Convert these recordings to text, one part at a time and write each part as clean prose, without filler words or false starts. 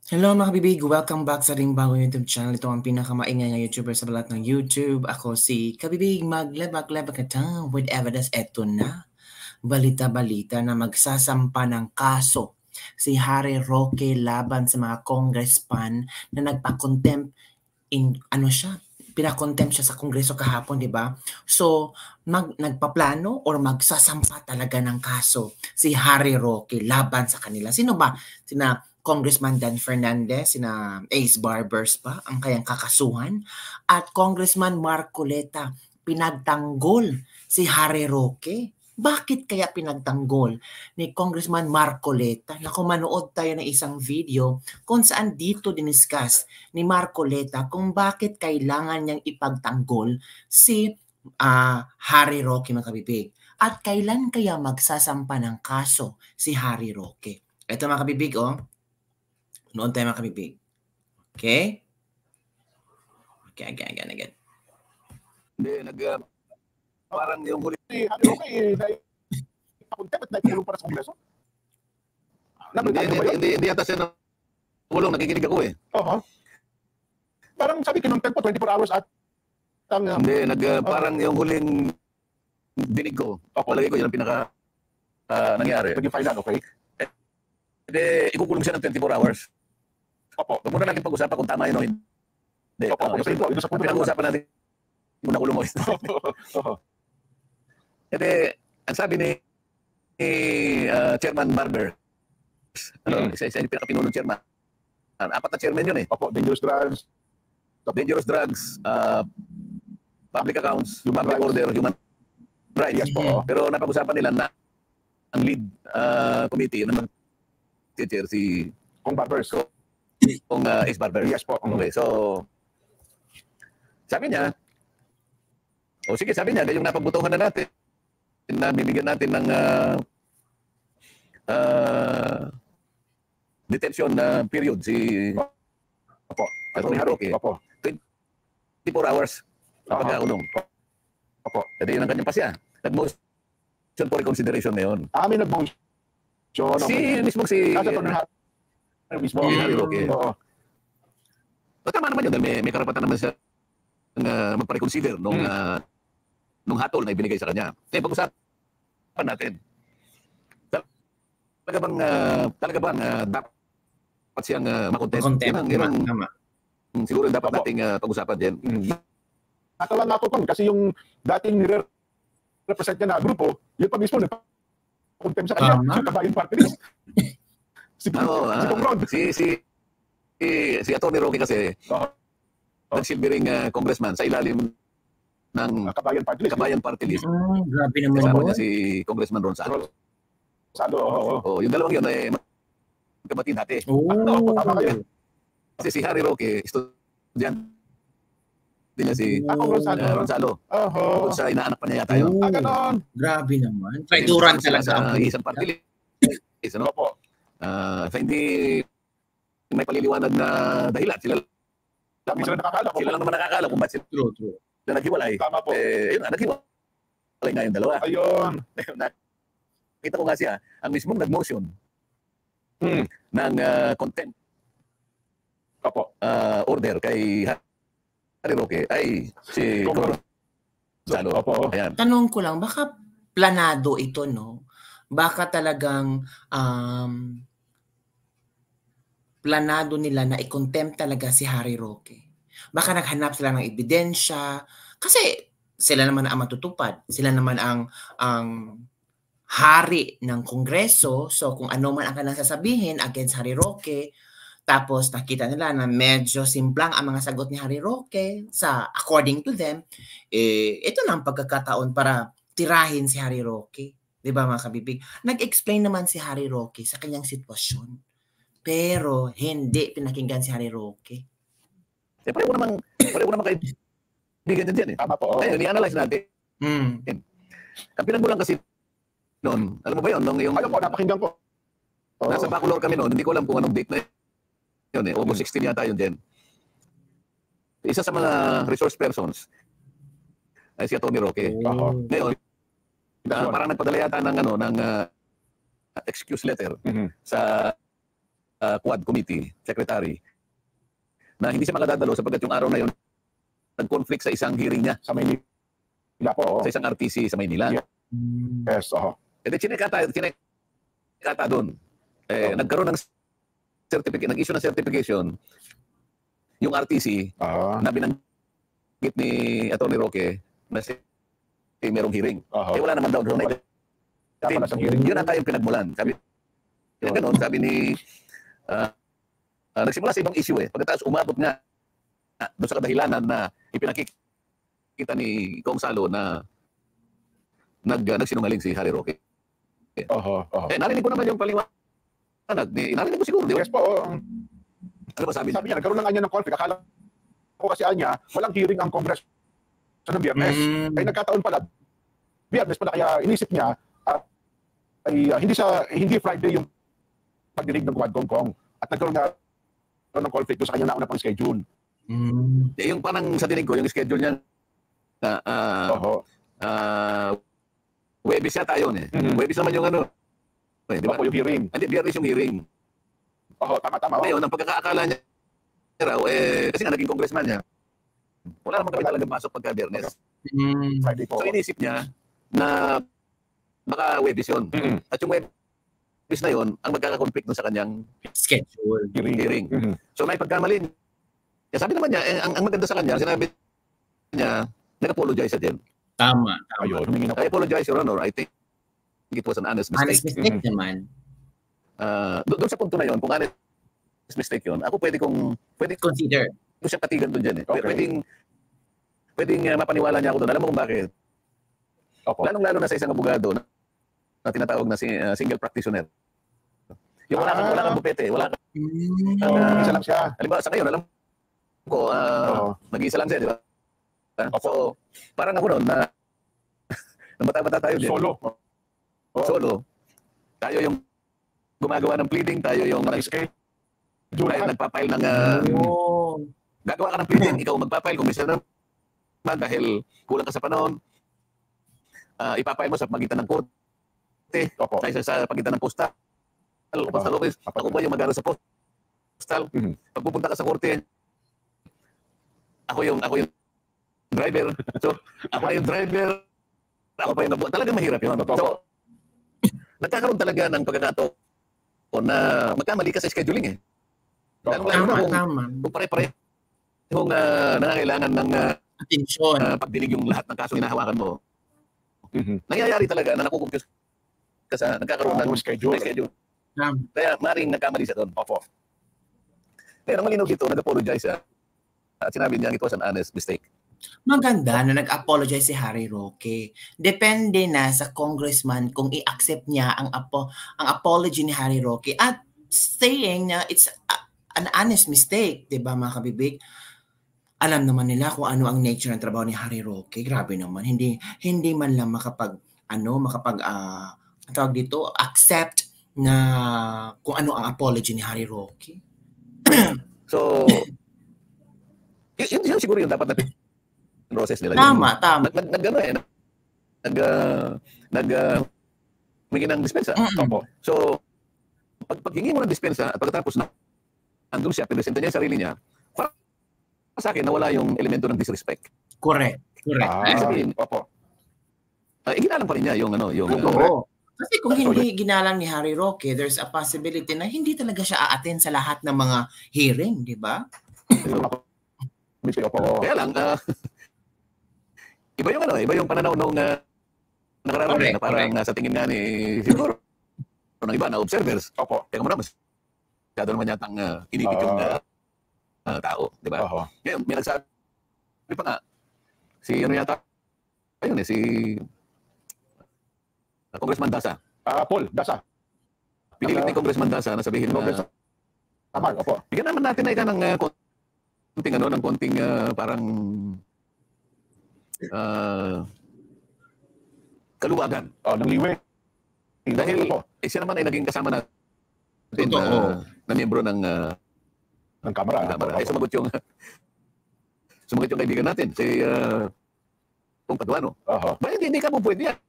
Hello mga kabibig! Welcome back sa ating bagong YouTube channel. Ito ang pinakamaingay na YouTuber sa balat ng YouTube. Ako si Kabibig, maglebak-lebak ka down with evidence. Eto na, balita-balita na magsasampa ng kaso si Harry Roque laban sa mga congressman na nagpa-contempt pinakontempt siya sa Kongreso kahapon, di ba? So, nagpaplano or magsasampa talaga ng kaso si Harry Roque laban sa kanila. Sino ba? Sina Congressman Dan Fernandez, sina Ace Barbers pa ang kayang kakasuhan, at Congressman Marcoleta pinagtanggol si Harry Roque. Bakit kaya pinagtanggol ni Congressman Marcoleta? Naku, manood tayo ng isang video kung saan dito diniscuss ni Marcoleta kung bakit kailangan niyang ipagtanggol si Harry Roque, mga kabibig. At kailan kaya magsasampa ng kaso si Harry Roque? Ito mga kabibig, oh. Noon tayo mga kabibig. Okay? Okay, again. Hindi, parang yung huli. Ano kayo, napunta at nagkulong para sa Kongreso? Hindi yata siya nagkulong, nakikinig ako eh. Parang sabi kinontent po, 24 hours at Hindi, parang yung huling dinig ko. Palagi ko yun ang pinaka nangyari. Naging final, okay? Hindi, ikukulong siya ng 24 hours. Opo. Huwag muna natin pag-usapan kung tama yun o hindi. Opo, pinag-usapan natin kung nakulong mo. Hindi, ang sabi ni Chairman Barber, isa yung pinaka-pinunong chairman. 4 na chairman yun eh. Opo, dangerous drugs, public accounts, public order, human rights. Yes po. Pero napag-usapan nila na ang lead committee na mag-chair si Kong Barbers. Kung Ace Barber. Yes po. Okay, so sabi niya, yung napagbutuhan na natin, na bibigyan natin ng detention period si Atty. Roque. 24 hours na pagkakulong. Kasi yun ang kanyang pasya. Nag-motion for reconsideration na yun. May nag-motion. Mismo si Harry Roque. Tama naman yun, dahil may karapatan naman siya magpa-reconsider nung hatol na ibinigay sa kanya. Kaya pag-usapan natin, talaga bang dapat siyang makontest? Siguro dapat nating pag-usapan din. Natawa nga po kasi yung dating represent niya na grupo, yun pa mismo nagpa-contempt sa kanya, sa Kabayan Party List. Si Atty. Roque kasi nagsilbing congressman sa ilalim ng Kabayan Party List. Grabe naman kasama yun. niya si Congressman Ronsado. Yung dalawang yun ay magkabatid dati. Kasi si Harry Roque, estudyante niya si Ronsado. Kung sa inaanak pa niya yata yun. Grabe naman. Traiduran talaga. Sa isang party list. Hindi may paliliwanag na dahilan. Sila lang naman nakakala kung ba't sila naghiwalay. Yun na, naghiwalay nga yung dalawa. Kita ko nga siya, ang mismong nag-motion ng contempt order kay Harry Roque ay si Gonzalo. Tanong ko lang, baka planado ito, no? Baka talagang planado nila na i-contempt talaga si Harry Roque. Baka naghanap sila ng ebidensya. Kasi sila naman ang matutupad. Sila naman ang hari ng Kongreso. So kung ano man ang kanilang sasabihin against Harry Roque, tapos nakita nila na medyo simplang ang mga sagot ni Harry Roque according to them, ito na ang pagkakataon para tirahin si Harry Roque. Diba mga kabibig? Nag-explain naman si Harry Roque sa kanyang sitwasyon. Pero hindi pinakinggan si Harry Roque. Pareho naman kaibigan din eh. Ayun, i-analyze natin. Ang pinagmulan kasi noon, alam mo ba yun? Napakinggan ko. Nasa Bacolor kami noon, hindi ko alam kung anong date na yun eh. August 16 yata yun din. Isa sa mga resource persons ay si Atty. Roque. Ngayon, parang nagpadala yata ng excuse letter sa Quad Committee Secretary na hindi siya makadadalo sapagkat yung araw na yun nag-conflict sa isang hearing niya Sa Maynila po. sa isang RTC sa Maynila. Yeah. Yes, E di chinekata doon. Nagkaroon ng certificate, nag-issue ng certification yung RTC na binanggit ni Atty. Roque na merong hearing. Wala naman daw doon. Yun ang tayong pinagmulan. Sabi ganun, sabi ni nagsimula sa ibang issue Pagkatapos umabot nga doon sa kadahilanan na ipinakikita ni Kong Salo na nagsinungaling si Harry Roque. Narinig ko naman yung paliwanag. Narinig ko siguro. Yes po. Ano ba sabi niya? Sabi niya, nagkaroon ng anya ng conflict. Akala ko kasi anya, walang hearing ang Congress sa Biyernes. Ay nagkataon pala, Biyernes pala, kaya inisip niya, hindi Friday yung pagdinig ng Quad Kong. At nagkaroon na ng conflict doon sa kanya nauna pang schedule. Yung parang sa dinig ko, yung schedule niya, Webis yata yun Webis naman yung ano. Di ba? Yung hearing. Hindi, Biyernes yung hearing. Tama. Ngayon, ang pagkakaakala niya raw, kasi nga naging congressman niya, wala naman kami talagang pasok pagka Biyernes. Friday po. So inisip niya na baka Webis yun. At yung Webis na yun, ang magkakakonflict sa kanyang schedule. Hearing. So may pagkamali niya. Sabi naman niya, ang maganda sa kanya, sinabi niya, nag-apologize sa din. Tama. Ayun, I apologize, Your Honor. I think it was an honest mistake. Honest mistake naman. Doon sa punto na yun, kung honest mistake yun, ako pwede consider. Kung siya katigan doon dyan Okay. Pwedeng mapaniwala niya ako doon. Alam mo kung bakit? Lalong-lalo na sa isang abogado na tinatawag na single practitioner. Yung wala kang bupete, wala kang... isa lang siya. Halimbawa sa ngayon, alam ko, nag-iisa lang siya, di ba? So, parang ako noon na bata-bata tayo din. Solo. Tayo yung gumagawa ng pleading, tayo yung nagpapile ng... Gagawa ka ng pleading, ikaw magpapile kung minsan naman dahil kulang ka sa panahon. Ipapile mo sa pagitan ng korte, sa pagitan ng postal office. Ako ba yung mag-aaral sa postal? Pag pupunta ka sa korte, ako yung driver. So, ako yung driver. Ako pa yung talagang mahirap yun. So, nagkakaroon talaga ng pagkakataon na magkamali ka sa scheduling Tama. Kung pare-pare kung nangangailangan ng atensyon, pagdinig yung lahat ng kasong hinahawakan mo, nangyayari talaga na nakukumpuse ka sa nagkakaroon ng schedule. Kaya maring nagkamali siya doon. Pero malinaw dito, nag-apologize at sinabi niya it was an honest mistake. Maganda na nag-apologize si Harry Roque. Depende na sa congressman kung i-accept niya ang apology ni Harry Roque at saying na it's an honest mistake, 'di ba mga kabibig? Alam naman nila kung ano ang nature ng trabaho ni Harry Roque. Grabe naman, hindi man lang tawag dito, accept na kung ano ang apology ni Harry Roque. So, yun siguro yung dapat na process nila. Tama. Humingi ng dispensa. So, pag hingi mo ng dispensa at pagkatapos na andun siya, pinresenta niya yung sarili niya, para sa akin, nawala yung elemento ng disrespect. Correct. Sabihin, iginalang pa rin niya yung Kasi kung hindi ginalang ni Harry Roque, there's a possibility na hindi talaga siya a-attend sa lahat ng mga hearing, di ba? Kaya lang, iba yung pananaw nung nakararami na parang sa tingin nga ni siguro ng iba na observers. Kaya kung masyado naman yatang inipit yung tao, di ba? Kaya may nagsabi pa nga, si Congressman Dasa. Paul Dasa. Pinilit ni Congressman Dasa na sabihin na bigyan naman natin na ika ng konting parang kaluwagan. Ng liwe. Dahil siya naman ay naging kasama natin na miyembro ng Kamara. Ay sumagot yung kaibigan natin, si Pong Paduano. Bakit hindi ka po pwede yan?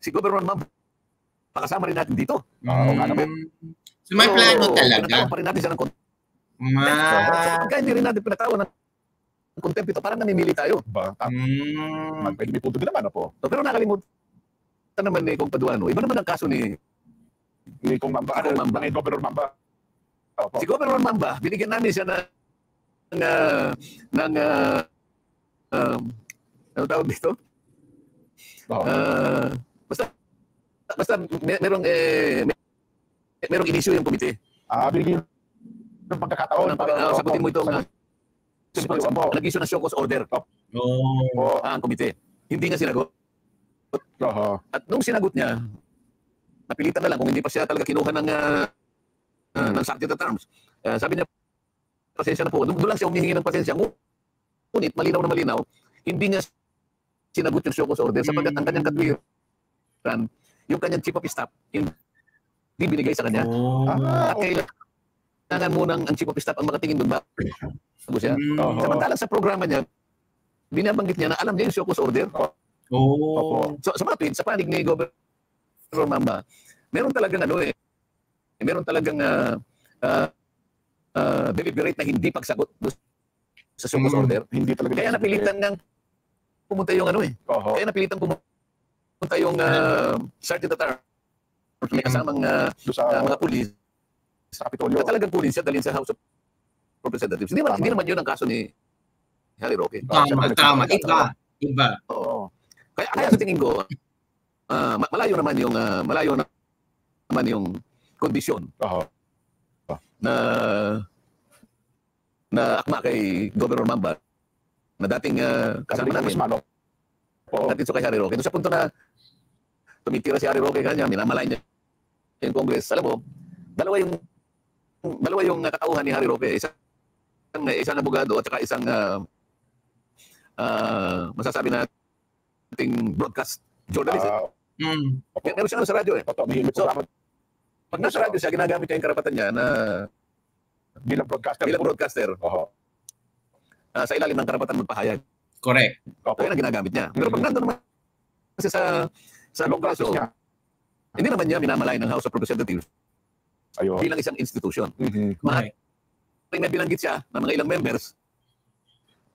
Si Governor Ma'am, pakasama rin natin dito. So So, may plano talaga. Pinatawan pa rin natin siya ng contempt. So, pagka hindi rin natin pinatawan ng contempt ito, parang namimili tayo. Pwede may punto din naman, po. So, pero nakalimutan naman ni Kong Paduano. Iba naman ang kaso ni Kong Mamba, ni Governor Mamba. Si Governor Mamba, binigyan namin siya ng ano tawag dito? Basta merong inisyu yung komite. Binigyan ng pagkakataon. Sagutin mo ito. Nag-issue ng show cause order. Ang komite. Hindi nga sinagot. At nung sinagot niya, napilitan na lang kung hindi pa siya talaga kinuha ng subject terms. Sabi niya, pasensya na po. Doon lang siya humihingi ng pasensya. Ngunit, malinaw na malinaw, hindi niya sinagot yung show cause order sapagkat ang kanyang katwiran, yung kanyang chief of staff, hindi binigay sa kanya. At kailangan mo ang chief of staff ang makatingin doon bago siya. Samantalang sa programa niya, binabanggit niya na alam niya yung show cause order. So, sa mga tweets, sa panig ni Governor Mamba, meron talagang meron talagang deliberate na hindi pagsagot sa show cause order. Hindi talaga. Kaya napilitan ngang pumunta yung kaya napilitan pumunta yung Sergeant at Arms, may kasamang mga pulis sa Kapitolyo. At talagang pulis siya dalhin sa House of Representatives. Hindi naman yun ang kaso ni Harry Roque. Tama. Iba. Oo. Kaya sa tingin ko, malayo naman yung kondisyon na akma kay Governor Mamba na dating kasama namin. Natin so kay Harry Roque. Doon sa punto na tumitira si Harry Roque kanya, minamalay niya yung Congress. Alam mo, dalawa yung katauhan ni Harry Roque. Isang abogado at saka isang masasabi nating broadcast journalist. Meron siya sa radyo . So, pag nasa radyo siya, ginagamit niya yung karapatan niya na bilang broadcaster. Sa ilalim ng karapatan magpahayag. Correct. Kaya na ginagamit niya. Pero pag nandun naman kasi sa Kongreso, hindi naman niya minamalay ng House of Representatives bilang isang institution. Correct. May bilanggit siya ng mga ilang members,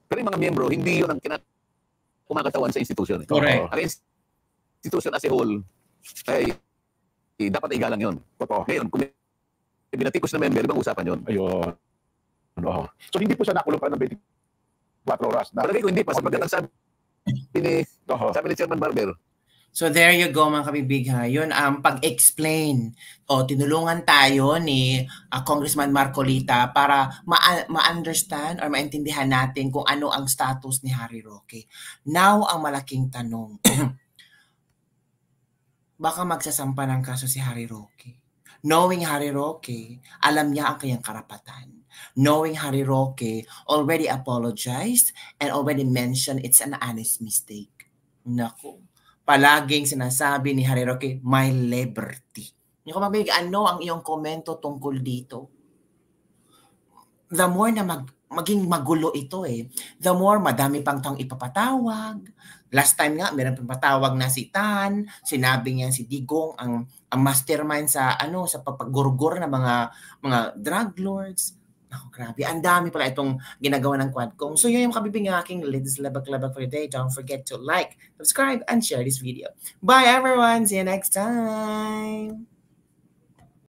pero yung mga miyembro, hindi yun ang kumakatawan sa institution. Correct. Ang institution as a whole, ay dapat igalang yun. Ngayon, kung may binatikos na member, ibang usapan yun. So hindi po siya nakulong pa ng 24 oras. Palagay ko hindi pa, sapagkat ang sabi ni Chairman Barber. So there you go mga kabibig ha. Yun ang pag-explain o tinulungan tayo ni Congressman Marcolita para ma-understand or maintindihan natin kung ano ang status ni Harry Roque. Now, ang malaking tanong, baka magsasampa ng kaso si Harry Roque. Knowing Harry Roque, alam niya ang kanyang karapatan. Knowing Harry Roque already apologized and already mentioned it's an honest mistake. Naku. Palaging sinasabi ni Harry Roque, my liberty. Yung kumabig, ano ang iyong komento tungkol dito? The more na maging magulo ito the more madami pang taong ipapatawag. Last time nga, meron pang patawag na si Tan, sinabi niya si Digong ang mastermind sa sa papagurgur ng mga drug lords. Oh, grabe. Ang dami pala itong ginagawa ng Quadcom. So yun yung kabibing aking latest labag-labag for today. Don't forget to like, subscribe, and share this video. Bye everyone! See you next time!